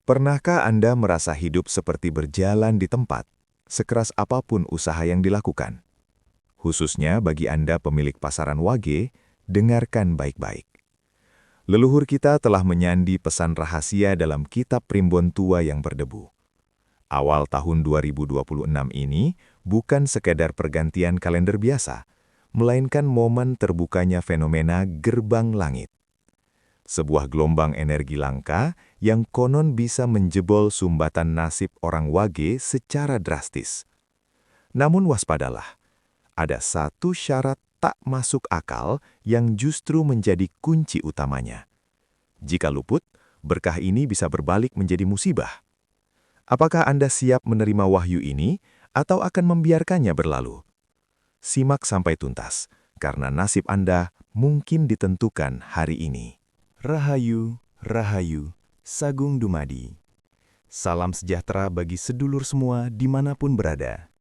Pernahkah Anda merasa hidup seperti berjalan di tempat, sekeras apapun usaha yang dilakukan? Khususnya bagi Anda pemilik pasaran wage, dengarkan baik-baik. Leluhur kita telah menyandi pesan rahasia dalam kitab primbon tua yang berdebu. Awal tahun 2026 ini bukan sekedar pergantian kalender biasa, melainkan momen terbukanya fenomena gerbang langit. Sebuah gelombang energi langka yang konon bisa menjebol sumbatan nasib orang wage secara drastis. Namun waspadalah, ada satu syarat tak masuk akal yang justru menjadi kunci utamanya. Jika luput, berkah ini bisa berbalik menjadi musibah. Apakah Anda siap menerima wahyu ini atau akan membiarkannya berlalu? Simak sampai tuntas, karena nasib Anda mungkin ditentukan hari ini. Rahayu, Rahayu, Sagung Dumadi. Salam sejahtera bagi sedulur semua dimanapun berada.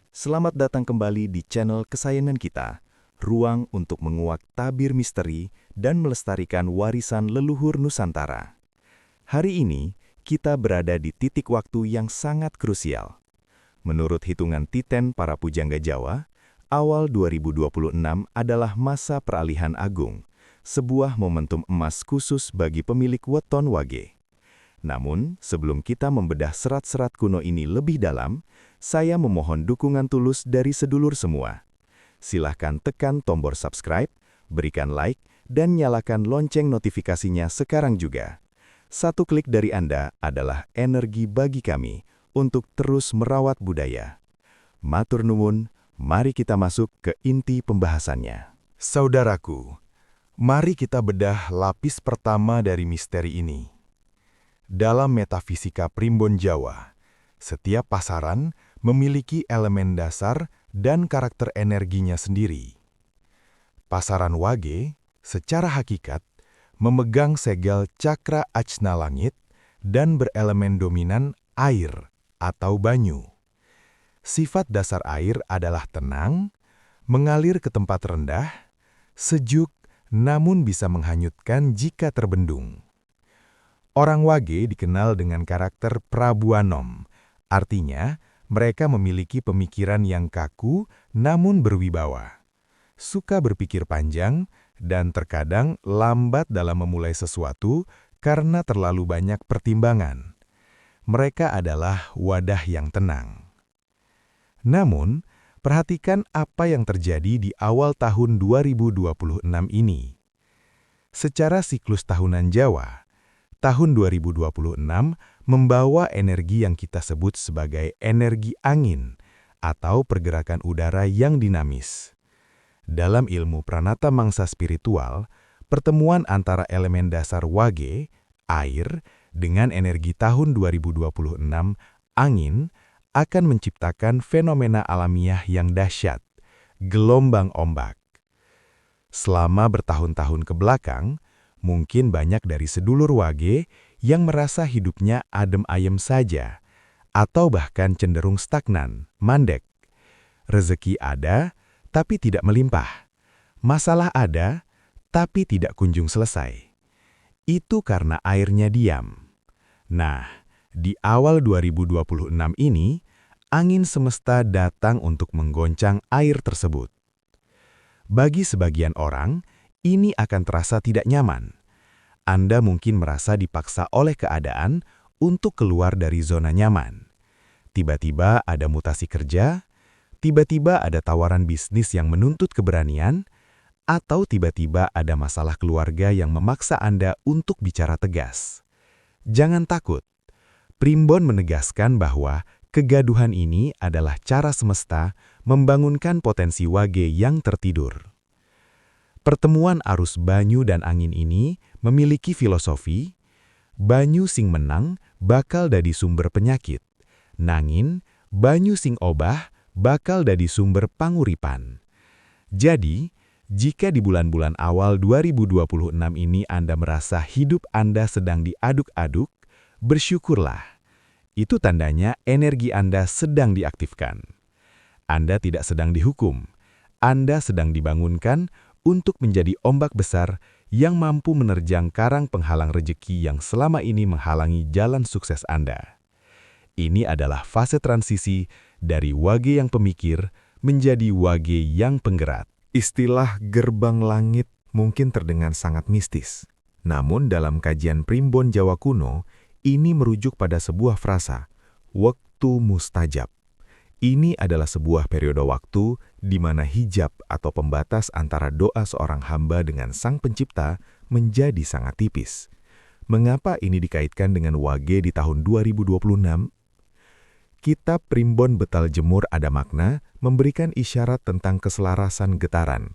Selamat datang kembali di channel kesayangan kita, ruang untuk menguak tabir misteri dan melestarikan warisan leluhur Nusantara. Hari ini, kita berada di titik waktu yang sangat krusial. Menurut hitungan Titen para pujangga Jawa, awal 2026 adalah masa peralihan agung, sebuah momentum emas khusus bagi pemilik weton wage. Namun, sebelum kita membedah serat-serat kuno ini lebih dalam, saya memohon dukungan tulus dari sedulur semua. Silahkan tekan tombol subscribe, berikan like, dan nyalakan lonceng notifikasinya sekarang juga. Satu klik dari Anda adalah energi bagi kami untuk terus merawat budaya. Matur nuwun, mari kita masuk ke inti pembahasannya. Saudaraku, mari kita bedah lapis pertama dari misteri ini. Dalam metafisika primbon Jawa, setiap pasaran memiliki elemen dasar dan karakter energinya sendiri. Pasaran wage, secara hakikat, memegang segel cakra ajna langit dan berelemen dominan air atau banyu. Sifat dasar air adalah tenang, mengalir ke tempat rendah, sejuk, namun bisa menghanyutkan jika terbendung. Orang wage dikenal dengan karakter prabuanom, artinya mereka memiliki pemikiran yang kaku namun berwibawa. Suka berpikir panjang dan terkadang lambat dalam memulai sesuatu karena terlalu banyak pertimbangan. Mereka adalah wadah yang tenang. Namun, perhatikan apa yang terjadi di awal tahun 2026 ini. Secara siklus tahunan Jawa, tahun 2026 membawa energi yang kita sebut sebagai energi angin atau pergerakan udara yang dinamis. Dalam ilmu pranata mangsa spiritual, pertemuan antara elemen dasar wage, air, dengan energi tahun 2026, angin, akan menciptakan fenomena alamiah yang dahsyat, gelombang ombak. Selama bertahun-tahun ke belakang, mungkin banyak dari sedulur wage yang merasa hidupnya adem ayem saja, atau bahkan cenderung stagnan, mandek. Rezeki ada, tapi tidak melimpah. Masalah ada, tapi tidak kunjung selesai. Itu karena airnya diam. Nah, di awal 2026 ini, angin semesta datang untuk menggoncang air tersebut. Bagi sebagian orang, ini akan terasa tidak nyaman. Anda mungkin merasa dipaksa oleh keadaan untuk keluar dari zona nyaman. Tiba-tiba ada mutasi kerja, tiba-tiba ada tawaran bisnis yang menuntut keberanian, atau tiba-tiba ada masalah keluarga yang memaksa Anda untuk bicara tegas. Jangan takut. Primbon menegaskan bahwa kegaduhan ini adalah cara semesta membangunkan potensi wage yang tertidur. Pertemuan arus banyu dan angin ini memiliki filosofi, banyu sing menang bakal dadi sumber penyakit, nangin banyu sing obah bakal dadi sumber panguripan. Jadi, jika di bulan-bulan awal 2026 ini Anda merasa hidup Anda sedang diaduk-aduk, bersyukurlah. Itu tandanya energi Anda sedang diaktifkan. Anda tidak sedang dihukum. Anda sedang dibangunkan untuk menjadi ombak besar yang mampu menerjang karang penghalang rejeki yang selama ini menghalangi jalan sukses Anda. Ini adalah fase transisi dari wage yang pemikir menjadi wage yang penggerak. Istilah gerbang langit mungkin terdengar sangat mistis. Namun dalam kajian primbon Jawa kuno, ini merujuk pada sebuah frasa, waktu mustajab. Ini adalah sebuah periode waktu di mana hijab atau pembatas antara doa seorang hamba dengan Sang Pencipta menjadi sangat tipis. Mengapa ini dikaitkan dengan wage di tahun 2026? Kitab Primbon Betal Jemur Ada Makna memberikan isyarat tentang keselarasan getaran.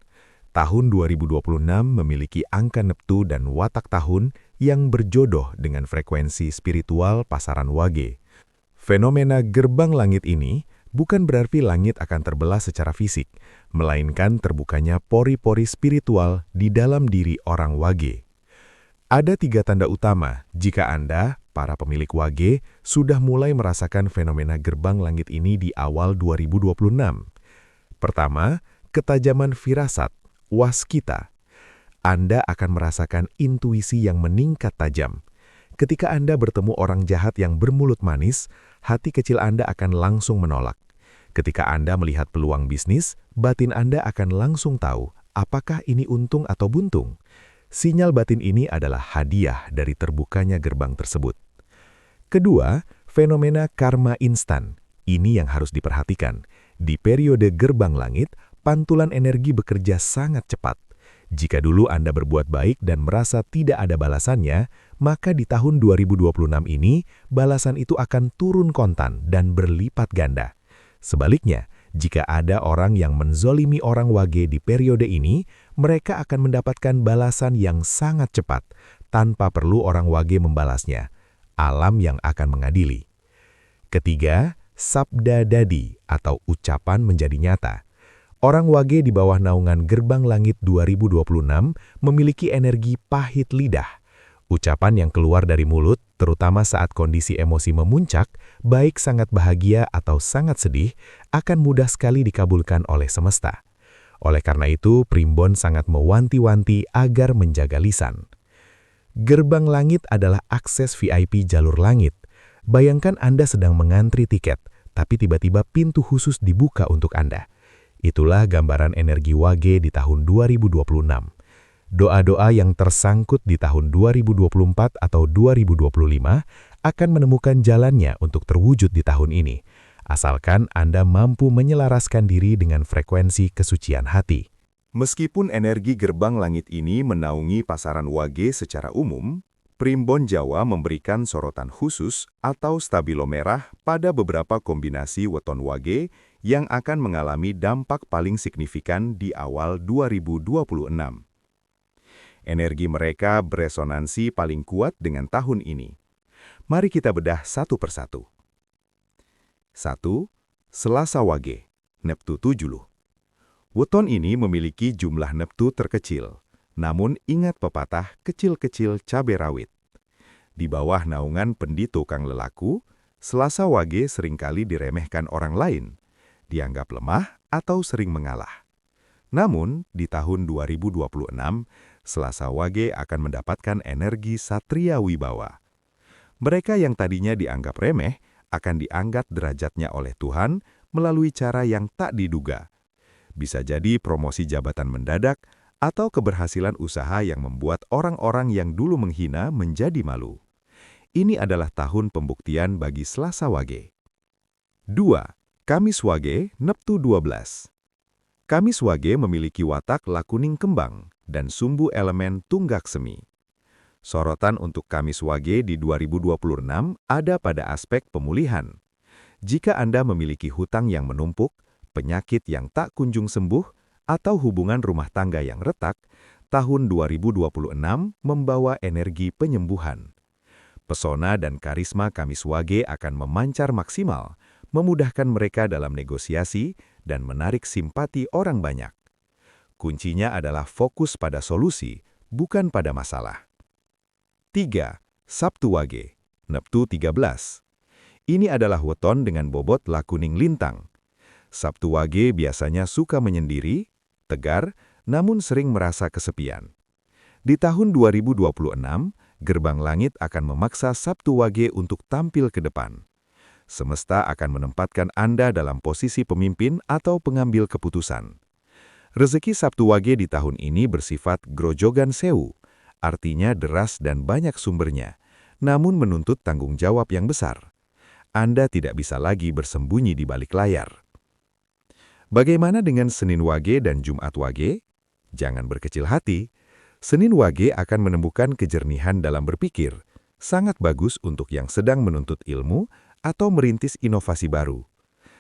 Tahun 2026 memiliki angka neptu dan watak tahun yang berjodoh dengan frekuensi spiritual pasaran wage. Fenomena gerbang langit ini bukan berarti langit akan terbelah secara fisik, melainkan terbukanya pori-pori spiritual di dalam diri orang wage. Ada 3 tanda utama jika Anda, para pemilik wage, sudah mulai merasakan fenomena gerbang langit ini di awal 2026. Pertama, ketajaman firasat, waskita. Anda akan merasakan intuisi yang meningkat tajam. Ketika Anda bertemu orang jahat yang bermulut manis, hati kecil Anda akan langsung menolak. Ketika Anda melihat peluang bisnis, batin Anda akan langsung tahu apakah ini untung atau buntung. Sinyal batin ini adalah hadiah dari terbukanya gerbang tersebut. Kedua, fenomena karma instan. Ini yang harus diperhatikan. Di periode gerbang langit, pantulan energi bekerja sangat cepat. Jika dulu Anda berbuat baik dan merasa tidak ada balasannya, maka di tahun 2026 ini, balasan itu akan turun kontan dan berlipat ganda. Sebaliknya, jika ada orang yang menzolimi orang wage di periode ini, mereka akan mendapatkan balasan yang sangat cepat, tanpa perlu orang wage membalasnya. Alam yang akan mengadili. Ketiga, sabda dadi atau ucapan menjadi nyata. Orang wage di bawah naungan gerbang langit 2026 memiliki energi pahit lidah. Ucapan yang keluar dari mulut, terutama saat kondisi emosi memuncak, baik sangat bahagia atau sangat sedih, akan mudah sekali dikabulkan oleh semesta. Oleh karena itu, Primbon sangat mewanti-wanti agar menjaga lisan. Gerbang langit adalah akses VIP jalur langit. Bayangkan Anda sedang mengantri tiket, tapi tiba-tiba pintu khusus dibuka untuk Anda. Itulah gambaran energi wage di tahun 2026. Doa-doa yang tersangkut di tahun 2024 atau 2025 akan menemukan jalannya untuk terwujud di tahun ini, asalkan Anda mampu menyelaraskan diri dengan frekuensi kesucian hati. Meskipun energi gerbang langit ini menaungi pasaran wage secara umum, Primbon Jawa memberikan sorotan khusus atau stabilo merah pada beberapa kombinasi weton wage yang akan mengalami dampak paling signifikan di awal 2026. Energi mereka beresonansi paling kuat dengan tahun ini. Mari kita bedah satu persatu. 1. Selasa wage, neptu 7. Weton ini memiliki jumlah neptu terkecil. Namun ingat pepatah kecil-kecil cabai rawit. Di bawah naungan pendito kang lelaku, Selasa wage seringkali diremehkan orang lain, dianggap lemah atau sering mengalah. Namun, di tahun 2026, Selasa wage akan mendapatkan energi satria wibawa. Mereka yang tadinya dianggap remeh akan diangkat derajatnya oleh Tuhan melalui cara yang tak diduga. Bisa jadi promosi jabatan mendadak, atau keberhasilan usaha yang membuat orang-orang yang dulu menghina menjadi malu. Ini adalah tahun pembuktian bagi Selasa wage. 2. Kamis wage, neptu 12. Kamis wage memiliki watak lakuning kembang dan sumbu elemen tunggak semi. Sorotan untuk Kamis wage di 2026 ada pada aspek pemulihan. Jika Anda memiliki hutang yang menumpuk, penyakit yang tak kunjung sembuh, atau hubungan rumah tangga yang retak, tahun 2026 membawa energi penyembuhan. Pesona dan karisma Kamis wage akan memancar maksimal, memudahkan mereka dalam negosiasi dan menarik simpati orang banyak. Kuncinya adalah fokus pada solusi, bukan pada masalah. 3. Sabtu wage, neptu 13. Ini adalah weton dengan bobot lakuning lintang. Sabtu wage biasanya suka menyendiri, tegar, namun sering merasa kesepian. Di tahun 2026, gerbang langit akan memaksa Sabtu Wage untuk tampil ke depan. Semesta akan menempatkan Anda dalam posisi pemimpin atau pengambil keputusan. Rezeki Sabtu Wage di tahun ini bersifat grojogan sewu, artinya deras dan banyak sumbernya, namun menuntut tanggung jawab yang besar. Anda tidak bisa lagi bersembunyi di balik layar. Bagaimana dengan Senin Wage dan Jumat Wage? Jangan berkecil hati. Senin Wage akan menemukan kejernihan dalam berpikir, sangat bagus untuk yang sedang menuntut ilmu atau merintis inovasi baru.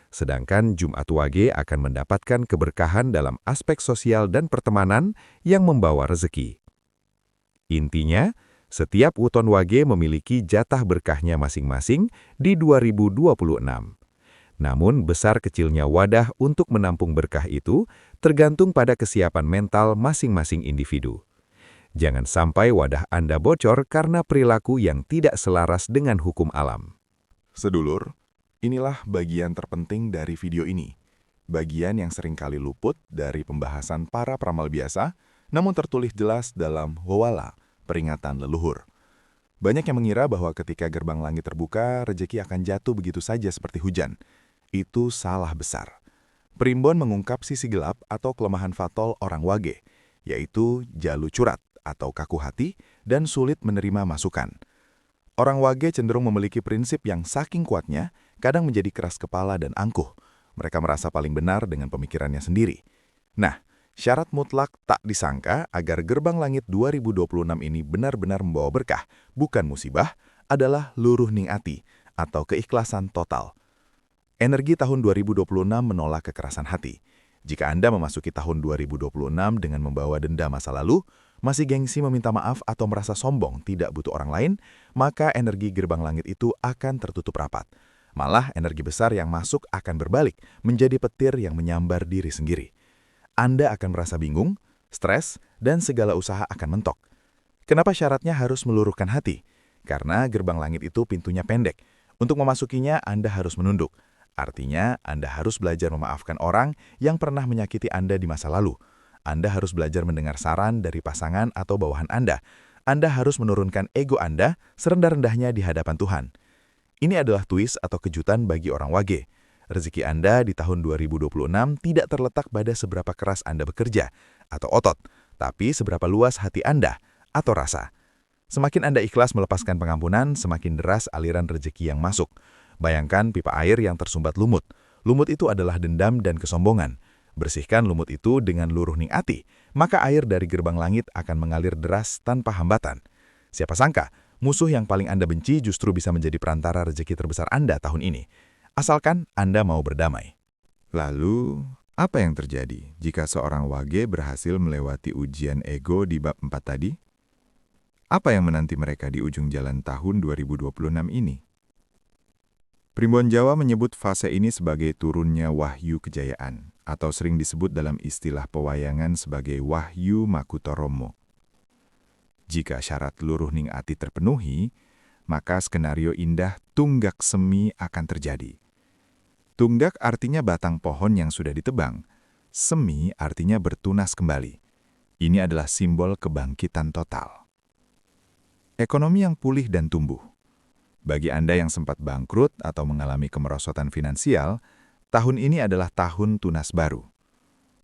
Sedangkan Jumat Wage akan mendapatkan keberkahan dalam aspek sosial dan pertemanan yang membawa rezeki. Intinya, setiap weton Wage memiliki jatah berkahnya masing-masing di 2026. Namun, besar kecilnya wadah untuk menampung berkah itu tergantung pada kesiapan mental masing-masing individu. Jangan sampai wadah Anda bocor karena perilaku yang tidak selaras dengan hukum alam. Sedulur, inilah bagian terpenting dari video ini. Bagian yang seringkali luput dari pembahasan para peramal biasa, namun tertulis jelas dalam Wawala, peringatan leluhur. Banyak yang mengira bahwa ketika gerbang langit terbuka, rejeki akan jatuh begitu saja seperti hujan. Itu salah besar. Primbon mengungkap sisi gelap atau kelemahan fatal orang Wage, yaitu jalu curat atau kaku hati dan sulit menerima masukan. Orang Wage cenderung memiliki prinsip yang saking kuatnya, kadang menjadi keras kepala dan angkuh. Mereka merasa paling benar dengan pemikirannya sendiri. Nah, syarat mutlak tak disangka agar gerbang langit 2026 ini benar-benar membawa berkah, bukan musibah, adalah luruh ning ati atau keikhlasan total. Energi tahun 2026 menolak kekerasan hati. Jika Anda memasuki tahun 2026 dengan membawa denda masa lalu, masih gengsi meminta maaf atau merasa sombong tidak butuh orang lain, maka energi gerbang langit itu akan tertutup rapat. Malah energi besar yang masuk akan berbalik menjadi petir yang menyambar diri sendiri. Anda akan merasa bingung, stres, dan segala usaha akan mentok. Kenapa syaratnya harus meluruhkan hati? Karena gerbang langit itu pintunya pendek. Untuk memasukinya Anda harus menunduk. Artinya, Anda harus belajar memaafkan orang yang pernah menyakiti Anda di masa lalu. Anda harus belajar mendengar saran dari pasangan atau bawahan Anda. Anda harus menurunkan ego Anda serendah-rendahnya di hadapan Tuhan. Ini adalah twist atau kejutan bagi orang Wage. Rezeki Anda di tahun 2026 tidak terletak pada seberapa keras Anda bekerja atau otot, tapi seberapa luas hati Anda atau rasa. Semakin Anda ikhlas melepaskan pengampunan, semakin deras aliran rezeki yang masuk. Bayangkan pipa air yang tersumbat lumut. Lumut itu adalah dendam dan kesombongan. Bersihkan lumut itu dengan luruh ning ati, maka air dari gerbang langit akan mengalir deras tanpa hambatan. Siapa sangka, musuh yang paling Anda benci justru bisa menjadi perantara rezeki terbesar Anda tahun ini. Asalkan Anda mau berdamai. Lalu, apa yang terjadi jika seorang Wage berhasil melewati ujian ego di bab 4 tadi? Apa yang menanti mereka di ujung jalan tahun 2026 ini? Primbon Jawa menyebut fase ini sebagai turunnya wahyu kejayaan, atau sering disebut dalam istilah pewayangan sebagai wahyu makutoromo. Jika syarat luruh ning ati terpenuhi, maka skenario indah tunggak semi akan terjadi. Tunggak artinya batang pohon yang sudah ditebang, semi artinya bertunas kembali. Ini adalah simbol kebangkitan total. Ekonomi yang pulih dan tumbuh. Bagi Anda yang sempat bangkrut atau mengalami kemerosotan finansial, tahun ini adalah tahun tunas baru.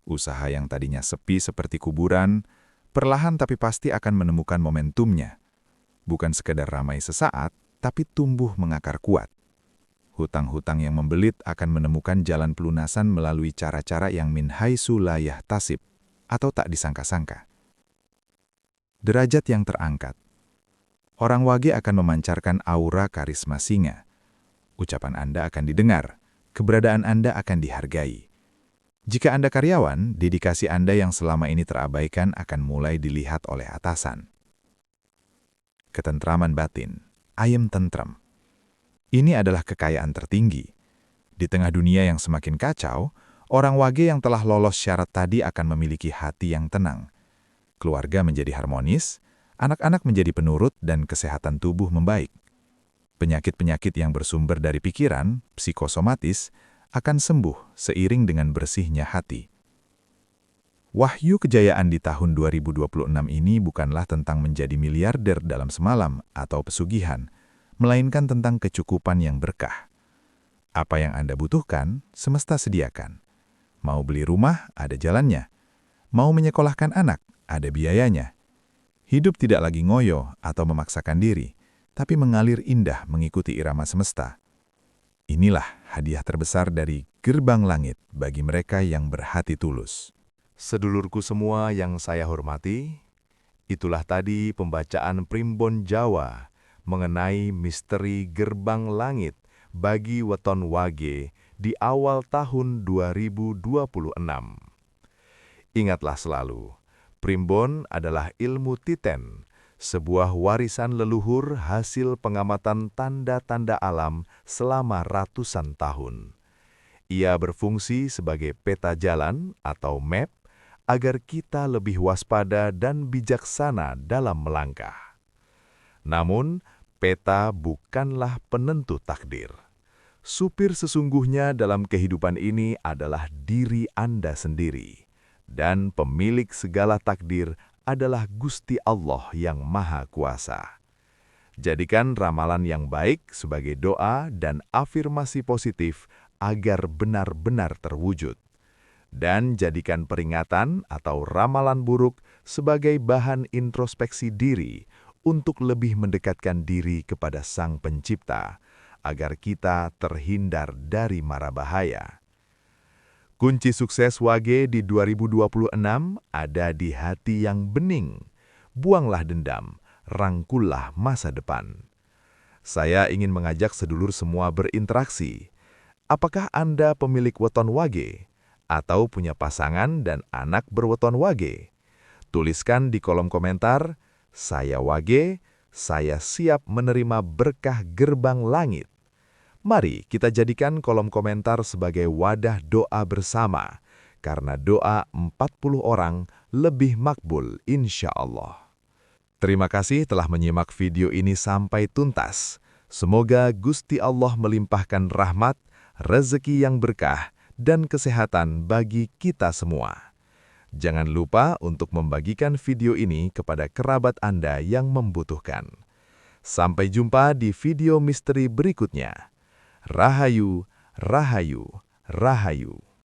Usaha yang tadinya sepi seperti kuburan, perlahan tapi pasti akan menemukan momentumnya. Bukan sekedar ramai sesaat, tapi tumbuh mengakar kuat. Hutang-hutang yang membelit akan menemukan jalan pelunasan melalui cara-cara yang min haitsu la yahtasib, atau tak disangka-sangka. Derajat yang terangkat. Orang Wage akan memancarkan aura karisma singa. Ucapan Anda akan didengar, keberadaan Anda akan dihargai. Jika Anda karyawan, dedikasi Anda yang selama ini terabaikan akan mulai dilihat oleh atasan. Ketentraman batin, ayem tentrem. Ini adalah kekayaan tertinggi. Di tengah dunia yang semakin kacau, orang Wage yang telah lolos syarat tadi akan memiliki hati yang tenang. Keluarga menjadi harmonis, anak-anak menjadi penurut dan kesehatan tubuh membaik. Penyakit-penyakit yang bersumber dari pikiran, psikosomatis, akan sembuh seiring dengan bersihnya hati. Wahyu kejayaan di tahun 2026 ini bukanlah tentang menjadi miliarder dalam semalam atau pesugihan, melainkan tentang kecukupan yang berkah. Apa yang Anda butuhkan, semesta sediakan. Mau beli rumah, ada jalannya. Mau menyekolahkan anak, ada biayanya. Hidup tidak lagi ngoyo atau memaksakan diri, tapi mengalir indah mengikuti irama semesta. Inilah hadiah terbesar dari Gerbang Langit bagi mereka yang berhati tulus. Sedulurku semua yang saya hormati, itulah tadi pembacaan Primbon Jawa mengenai misteri Gerbang Langit bagi Weton Wage di awal tahun 2026. Ingatlah selalu, Primbon adalah ilmu titen, sebuah warisan leluhur hasil pengamatan tanda-tanda alam selama ratusan tahun. Ia berfungsi sebagai peta jalan atau map agar kita lebih waspada dan bijaksana dalam melangkah. Namun, peta bukanlah penentu takdir. Supir sesungguhnya dalam kehidupan ini adalah diri Anda sendiri, dan pemilik segala takdir adalah Gusti Allah yang Maha Kuasa. Jadikan ramalan yang baik sebagai doa dan afirmasi positif agar benar-benar terwujud. Dan jadikan peringatan atau ramalan buruk sebagai bahan introspeksi diri untuk lebih mendekatkan diri kepada Sang Pencipta, agar kita terhindar dari mara bahaya. Kunci sukses Wage di 2026 ada di hati yang bening. Buanglah dendam, rangkullah masa depan. Saya ingin mengajak sedulur semua berinteraksi. Apakah Anda pemilik weton Wage? Atau punya pasangan dan anak berweton Wage? Tuliskan di kolom komentar, "Saya Wage, saya siap menerima berkah Gerbang Langit." Mari kita jadikan kolom komentar sebagai wadah doa bersama, karena doa 40 orang lebih makbul insya Allah. Terima kasih telah menyimak video ini sampai tuntas. Semoga Gusti Allah melimpahkan rahmat, rezeki yang berkah, dan kesehatan bagi kita semua. Jangan lupa untuk membagikan video ini kepada kerabat Anda yang membutuhkan. Sampai jumpa di video misteri berikutnya. Rahayu, Rahayu, Rahayu.